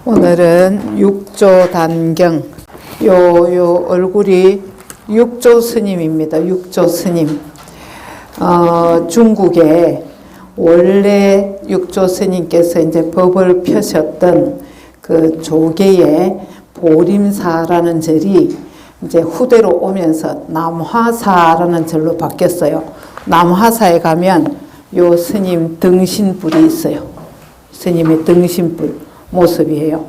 오늘은 육조 단경, 요 얼굴이 육조 스님입니다. 육조 스님. 중국에 원래 육조 스님께서 이제 법을 펴셨던 그 조계의 보림사라는 절이 이제 후대로 오면서 남화사라는 절로 바뀌었어요. 남화사에 가면 요 스님 등신불이 있어요. 스님의 등신불 모습이에요.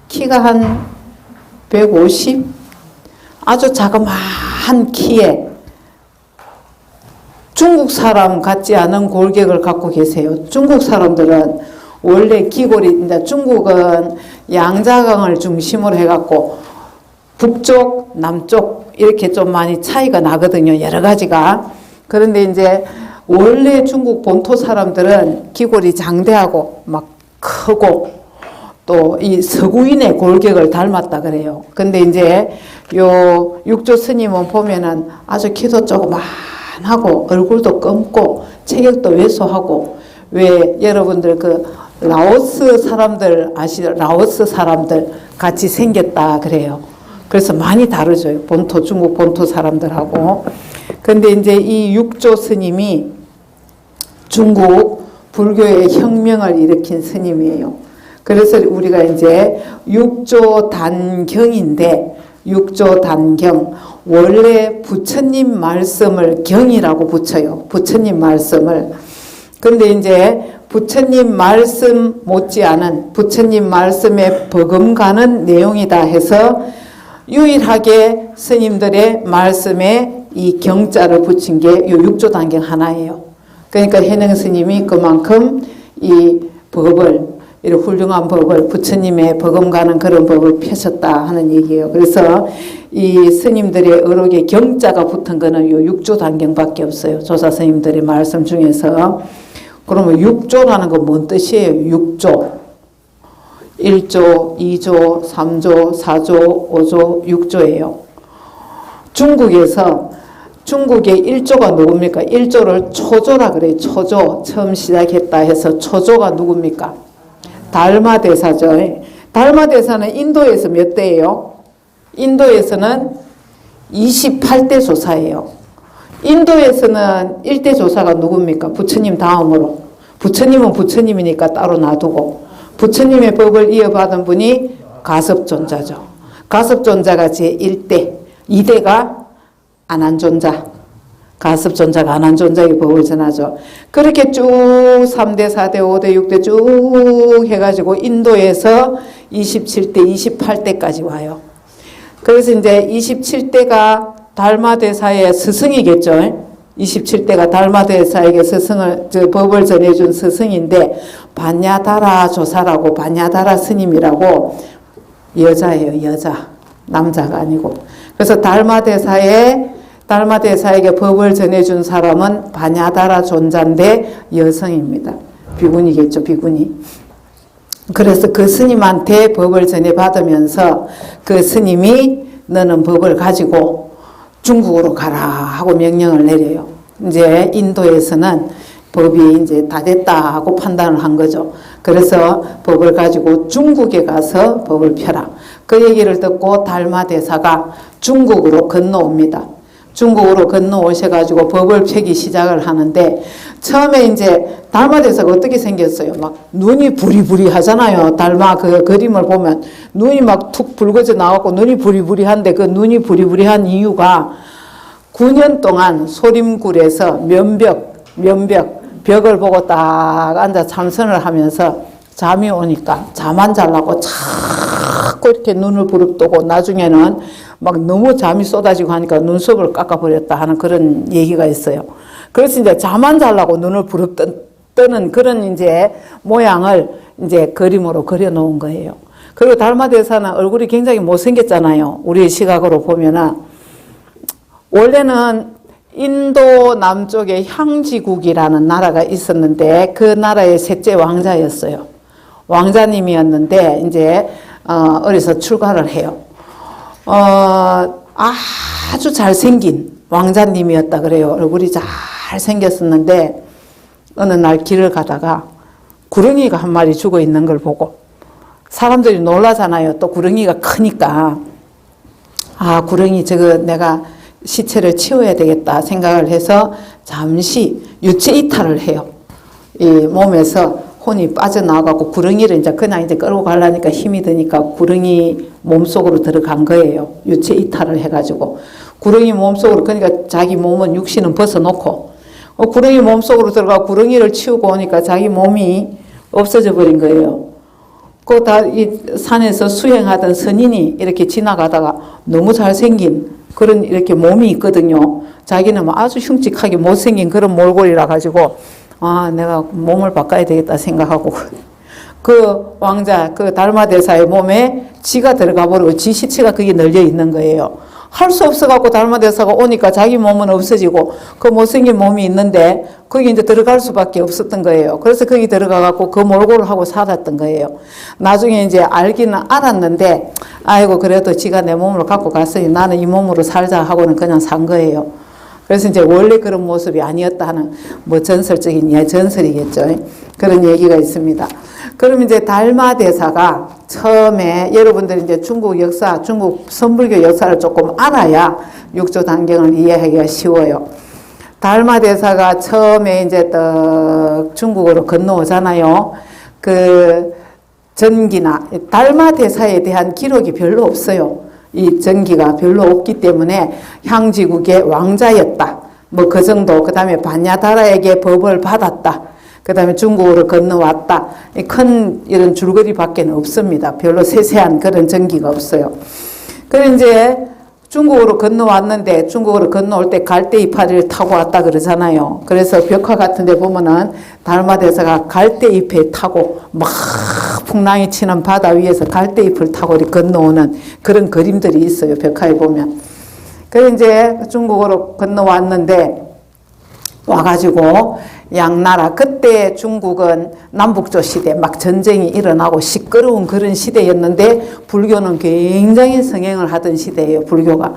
키가 한 150? 아주 자그마한 키에 중국 사람 같지 않은 골격을 갖고 계세요. 중국 사람들은 원래 기골이, 이제 중국은 양자강을 중심으로 해갖고 북쪽, 남쪽 이렇게 좀 많이 차이가 나거든요. 여러 가지가. 그런데 이제 원래 중국 본토 사람들은 기골이 장대하고 막 크고 또 이 서구인의 골격을 닮았다 그래요. 근데 이제 요 육조 스님은 보면은 아주 키도 조그만하고 얼굴도 검고 체격도 왜소하고, 왜 여러분들 그 라오스 사람들 아시죠? 라오스 사람들 같이 생겼다 그래요. 그래서 많이 다르죠. 본토, 중국 본토 사람들하고. 근데 이제 이 육조 스님이 중국 불교의 혁명을 일으킨 스님이에요. 그래서 우리가 이제 육조 단경인데, 육조 단경, 원래 부처님 말씀을 경이라고 붙여요. 부처님 말씀을. 근데 이제 부처님 말씀 못지않은 부처님 말씀에 버금가는 내용이다 해서 유일하게 스님들의 말씀에 이 경자를 붙인 게 요 육조 단경 하나예요. 그러니까 해능 스님이 그만큼 이 법을, 이런 훌륭한 법을, 부처님의 버금가는 그런 법을 펴셨다 하는 얘기예요. 그래서 이 스님들의 어록에 경자가 붙은 거는 요 육조 단경밖에 없어요. 조사 스님들의 말씀 중에서. 그러면 육조라는 건 뭔 뜻이에요? 육조. 1조, 2조, 3조, 4조, 5조, 6조예요. 중국의 1조가 누굽니까? 1조를 초조라 그래요. 초조. 처음 시작했다 해서 초조가 누굽니까? 달마대사죠. 달마대사는 인도에서 몇 대예요? 인도에서는 28대 조사예요. 인도에서는 1대 조사가 누굽니까? 부처님 다음으로. 부처님은 부처님이니까 따로 놔두고, 부처님의 법을 이어받은 분이 가섭존자죠. 가섭존자가 제1대, 2대가 안한존자. 가섭존자가 안한존자의 법을 전하죠. 그렇게 쭉 3대, 4대, 5대, 6대 쭉 해가지고 인도에서 27대, 28대까지 와요. 그래서 이제 27대가 달마대사의 스승이겠죠. 27대가 달마대사에게 법을 전해준 스승인데, 반야다라 조사라고, 반야다라 스님이라고, 여자예요, 여자. 남자가 아니고. 그래서 달마대사에게 법을 전해준 사람은 반야다라 존자인데 여성입니다. 비구니겠죠, 비구니. 그래서 그 스님한테 법을 전해받으면서 그 스님이 너는 법을 가지고 중국으로 가라 하고 명령을 내려요. 이제 인도에서는 법이 이제 다 됐다 하고 판단을 한 거죠. 그래서 법을 가지고 중국에 가서 법을 펴라. 그 얘기를 듣고 달마대사가 중국으로 건너옵니다. 중국으로 건너오셔가지고 법을 펴기 시작을 하는데, 처음에 이제 달마대사가 어떻게 생겼어요? 막 눈이 부리부리 하잖아요. 달마 그 그림을 보면 눈이 막 툭 붉어져 나왔고 눈이 부리부리한데, 그 눈이 부리부리한 이유가 9년 동안 소림굴에서 벽을 보고 딱 앉아 참선을 하면서 잠이 오니까 잠 안 자려고 자꾸 이렇게 눈을 부릅뜨고, 나중에는 막 너무 잠이 쏟아지고 하니까 눈썹을 깎아버렸다 하는 그런 얘기가 있어요. 그래서 이제 잠 안 자려고 눈을 부릅뜨는 그런 이제 모양을 이제 그림으로 그려 놓은 거예요. 그리고 달마대사는 얼굴이 굉장히 못생겼잖아요. 우리의 시각으로 보면은. 원래는 인도 남쪽에 향지국이라는 나라가 있었는데, 그 나라의 셋째 왕자였어요. 왕자님이었는데 이제 어려서 출가를 해요. 아주 잘생긴 왕자님이었다 그래요. 얼굴이 잘 생겼었는데 어느 날 길을 가다가 구렁이가 한 마리 죽어 있는 걸 보고 사람들이 놀라잖아요. 또 구렁이가 크니까. 아, 구렁이 저거 내가 시체를 치워야 되겠다 생각을 해서 잠시 유체 이탈을 해요. 이 몸에서 혼이 빠져나와갖고 구렁이를 이제 그냥 이제 끌고 가려니까 힘이 드니까 구렁이 몸속으로 들어간 거예요. 유체 이탈을 해가지고. 구렁이 몸속으로, 그러니까 자기 몸은 육신은 벗어놓고, 구렁이 몸속으로 들어가 구렁이를 치우고 오니까 자기 몸이 없어져 버린 거예요. 그 다 이 산에서 수행하던 선인이 이렇게 지나가다가 너무 잘생긴 그런 이렇게 몸이 있거든요. 자기는 아주 흉측하게 못생긴 그런 몰골이라 가지고 아, 내가 몸을 바꿔야 되겠다 생각하고 그 왕자, 그 달마대사의 몸에 지가 들어가 버리고 지 시체가 거기 널려 있는 거예요. 할 수 없어갖고 달마대사가 오니까 자기 몸은 없어지고 그 못생긴 몸이 있는데 거기 이제 들어갈 수밖에 없었던 거예요. 그래서 거기 들어가갖고 그 몰골을 하고 살았던 거예요. 나중에 이제 알기는 알았는데 아이고 그래도 지가 내 몸을 갖고 갔으니 나는 이 몸으로 살자 하고는 그냥 산 거예요. 그래서 이제 원래 그런 모습이 아니었다 하는 뭐 전설적인 전설이겠죠. 그런 얘기가 있습니다. 그럼 이제 달마대사가 처음에 여러분들이 이제 중국 역사, 중국 선불교 역사를 조금 알아야 육조 단경을 이해하기가 쉬워요. 달마대사가 처음에 이제 중국으로 건너오잖아요. 그 전기나 달마대사에 대한 기록이 별로 없어요. 이 전기가 별로 없기 때문에 향지국의 왕자였다. 뭐 그 정도. 그 다음에 반야다라에게 법을 받았다. 그 다음에 중국으로 건너왔다. 큰 이런 줄거리밖에 없습니다. 별로 세세한 그런 전기가 없어요. 그래 이제 중국으로 건너왔는데 중국으로 건너올 때 갈대 이파리를 타고 왔다 그러잖아요. 그래서 벽화 같은 데 보면은 달마대사가 갈대 잎에 타고 막 풍랑이 치는 바다 위에서 갈대 잎을 타고 건너오는 그런 그림들이 있어요. 벽화에 보면. 그래 이제 중국으로 건너왔는데 와가지고 양나라, 그때 중국은 남북조 시대 막 전쟁이 일어나고 시끄러운 그런 시대였는데 불교는 굉장히 성행을 하던 시대예요. 불교가.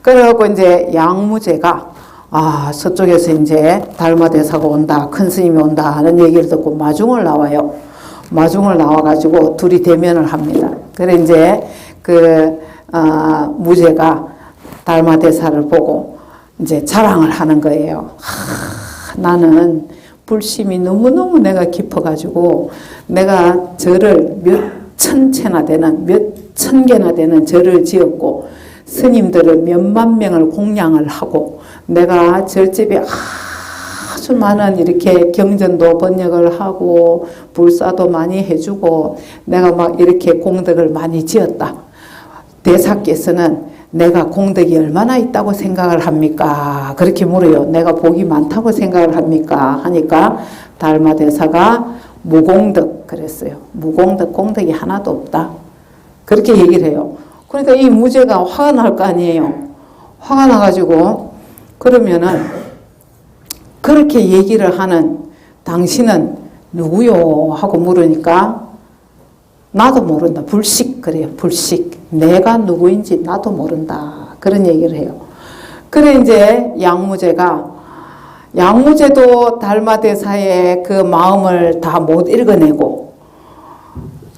그래갖고 이제 양무제가 아, 서쪽에서 이제 달마대사가 온다, 큰 스님이 온다 하는 얘기를 듣고 마중을 나와요. 마중을 나와가지고 둘이 대면을 합니다. 그래 이제 무제가 달마대사를 보고 이제 자랑을 하는 거예요. 나는 불심이 너무너무 내가 깊어가지고 내가 절을 몇 천 개나 되는 절을 지었고 스님들을 몇만 명을 공양을 하고 내가 절집에 아주 많은 이렇게 경전도 번역을 하고 불사도 많이 해주고 내가 막 이렇게 공덕을 많이 지었다. 대사께서는 내가 공덕이 얼마나 있다고 생각을 합니까? 그렇게 물어요. 내가 복이 많다고 생각을 합니까? 하니까 달마대사가 무공덕 그랬어요. 무공덕, 공덕이 하나도 없다. 그렇게 얘기를 해요. 그러니까 이 무제가 화가 날 거 아니에요. 화가 나가지고 그러면은 그렇게 얘기를 하는 당신은 누구요? 하고 물으니까 나도 모른다. 불식 그래요. 불식. 내가 누구인지 나도 모른다. 그런 얘기를 해요. 그래 이제 양무제도 달마대사의 그 마음을 다 못 읽어내고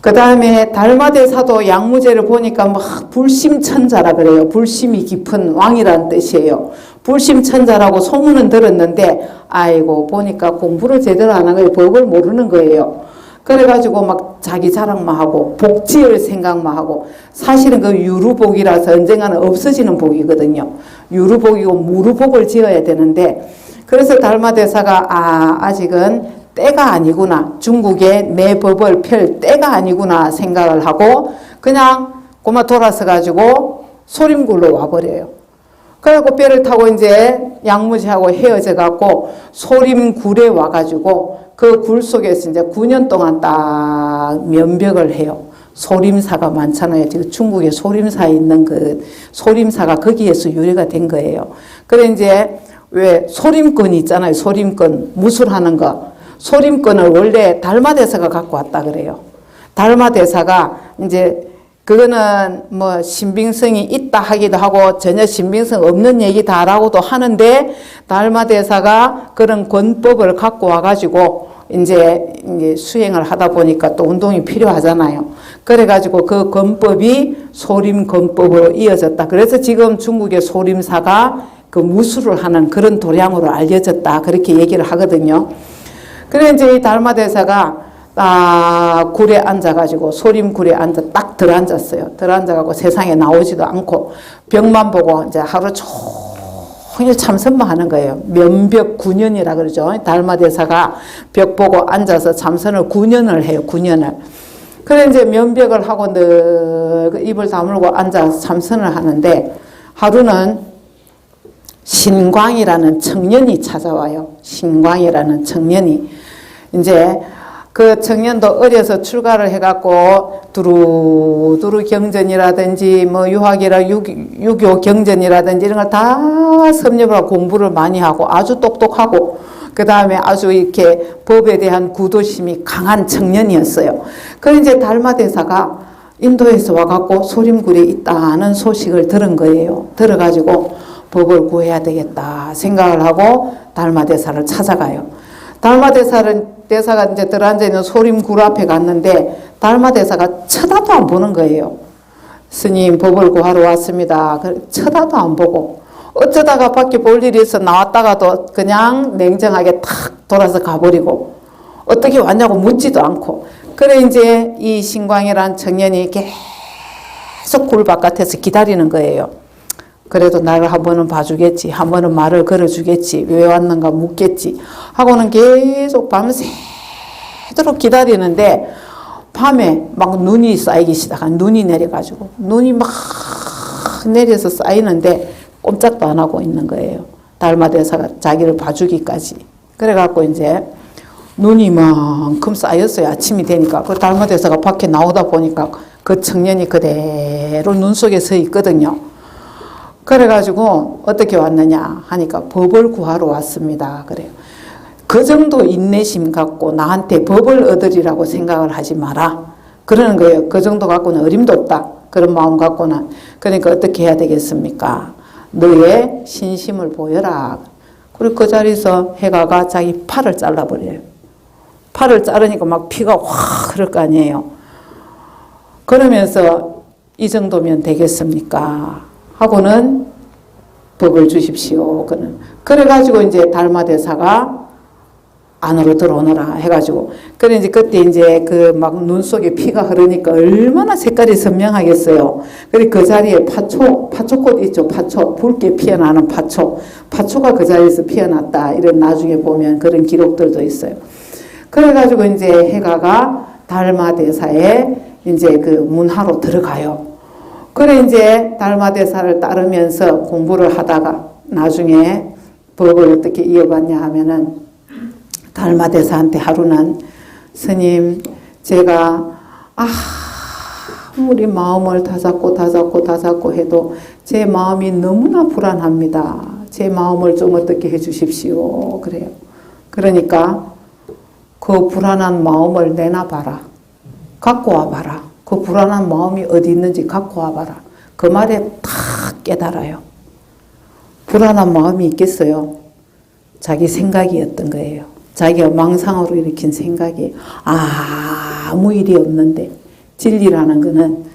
그 다음에 달마대사도 양무제를 보니까 막 불심천자라 그래요. 불심이 깊은 왕이라는 뜻이에요. 불심천자라고 소문은 들었는데 아이고 보니까 공부를 제대로 안 한 거예요. 법을 모르는 거예요. 그래가지고 막 자기 자랑만 하고 복 지을 생각만 하고 사실은 그 유루복이라서 언젠가는 없어지는 복이거든요. 유루복이고 무루복을 지어야 되는데 그래서 달마대사가 아직은 때가 아니구나. 중국에 내 법을 펼 때가 아니구나 생각을 하고 그냥 고마 돌아서 가지고 소림굴로 와버려요. 그래갖고 배를 타고 이제 양무지하고 헤어져 갖고 소림굴에 와가지고 그 굴 속에서 이제 9년 동안 딱 면벽을 해요. 소림사가 많잖아요. 지금 중국에 소림사에 있는 그 소림사가 거기에서 유래가 된 거예요. 그래 이제 왜 소림권 있잖아요. 소림권 무술하는 거. 소림권을 원래 달마대사가 갖고 왔다 그래요. 달마대사가 이제 그거는 뭐 신빙성이 있다 하기도 하고 전혀 신빙성 없는 얘기다라고도 하는데 달마대사가 그런 권법을 갖고 와가지고 이제 수행을 하다 보니까 또 운동이 필요하잖아요. 그래가지고 그 건법이 소림 건법으로 이어졌다. 그래서 지금 중국의 소림사가 그 무술을 하는 그런 도량으로 알려졌다. 그렇게 얘기를 하거든요. 그래 이제 이 달마대사가 딱 굴에 앉아가지고 소림굴에 딱 들어앉았어요. 들어앉아가지고 세상에 나오지도 않고 벽만 보고 이제 하루 종일 참선만 하는 거예요. 면벽 9년이라 그러죠. 달마대사가 벽 보고 앉아서 참선을 9년을 해요. 9년을. 그래 이제 면벽을 하고 늘 입을 다물고 앉아서 참선을 하는데 하루는 신광이라는 청년이 찾아와요. 신광이라는 청년이. 이제 그 청년도 어려서 출가를 해갖고 두루두루 경전이라든지 뭐 유학이라 유교 경전이라든지 이런 걸 다 섭렵을 하고 공부를 많이 하고 아주 똑똑하고 그 다음에 아주 이렇게 법에 대한 구도심이 강한 청년이었어요. 그래서 이제 달마대사가 인도에서 와갖고 소림굴에 있다는 소식을 들은 거예요. 들어가지고 법을 구해야 되겠다 생각을 하고 달마대사를 찾아가요. 달마대사가 이제 들어앉아 있는 소림굴 앞에 갔는데 달마대사가 쳐다도 안 보는 거예요. 스님 법을 구하러 왔습니다. 쳐다도 안 보고 어쩌다가 밖에 볼 일이 있어 나왔다가도 그냥 냉정하게 탁 돌아서 가버리고 어떻게 왔냐고 묻지도 않고 그래 이제 이 신광이라는 청년이 계속 굴 바깥에서 기다리는 거예요. 그래도 나를 한 번은 봐주겠지. 한 번은 말을 걸어주겠지. 왜 왔는가 묻겠지. 하고는 계속 밤새도록 기다리는데 밤에 막 눈이 쌓이기 시작한 눈이 내려가지고 눈이 막 내려서 쌓이는데 꼼짝도 안 하고 있는 거예요. 달마대사가 자기를 봐주기까지. 그래갖고 이제 눈이 이만큼 쌓였어요. 아침이 되니까. 그 달마대사가 밖에 나오다 보니까 그 청년이 그대로 눈 속에 서 있거든요. 그래가지고 어떻게 왔느냐 하니까 법을 구하러 왔습니다. 그래요. 그 정도 인내심 갖고 나한테 법을 얻으리라고 생각을 하지 마라. 그러는 거예요. 그 정도 갖고는 어림도 없다. 그런 마음 갖고는. 그러니까 어떻게 해야 되겠습니까? 너의 신심을 보여라. 그리고 그 자리에서 해가가 자기 팔을 잘라버려요. 팔을 자르니까 막 피가 확 흐를 거 아니에요. 그러면서 이 정도면 되겠습니까? 하고는 법을 주십시오. 그래가지고 이제 달마대사가 안으로 들어오너라 해가지고. 그래 이제 그때 이제 그 막 눈 속에 피가 흐르니까 얼마나 색깔이 선명하겠어요. 그래 그 자리에 파초꽃 있죠. 파초. 붉게 피어나는 파초. 파초가 그 자리에서 피어났다. 이런 나중에 보면 그런 기록들도 있어요. 그래가지고 이제 해가가 달마대사의 이제 그 문하로 들어가요. 그래 이제 달마대사를 따르면서 공부를 하다가 나중에 법을 어떻게 이어갔냐 하면은 달마대사한테 하루는 스님 제가 아무리 마음을 다잡고 해도 제 마음이 너무나 불안합니다. 제 마음을 좀 어떻게 해 주십시오. 그래요. 그러니까 그 불안한 마음을 내놔봐라. 갖고 와봐라. 그 불안한 마음이 어디 있는지 갖고 와봐라. 그 말에 탁 깨달아요. 불안한 마음이 있겠어요. 자기 생각이었던 거예요. 자기가 망상으로 일으킨 생각이 아무 일이 없는데 진리라는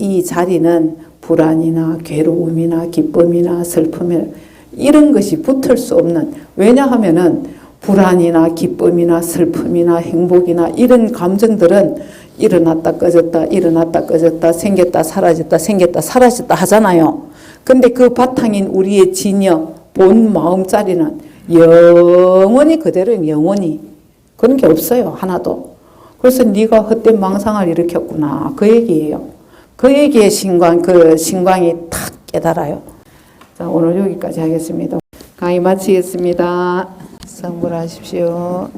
이 자리는 불안이나 괴로움이나 기쁨이나 슬픔이나 이런 것이 붙을 수 없는 왜냐하면은 불안이나 기쁨이나 슬픔이나 행복이나 이런 감정들은 일어났다 꺼졌다 생겼다 사라졌다 하잖아요. 근데 그 바탕인 우리의 진여 본 마음자리는 영원히 그대로 영원히 그런 게 없어요. 하나도. 그래서 네가 헛된 망상을 일으켰구나. 그 얘기예요. 그 얘기에 신광이 탁 깨달아요. 자, 오늘 여기까지 하겠습니다. 강의 마치겠습니다. 성불하십시오.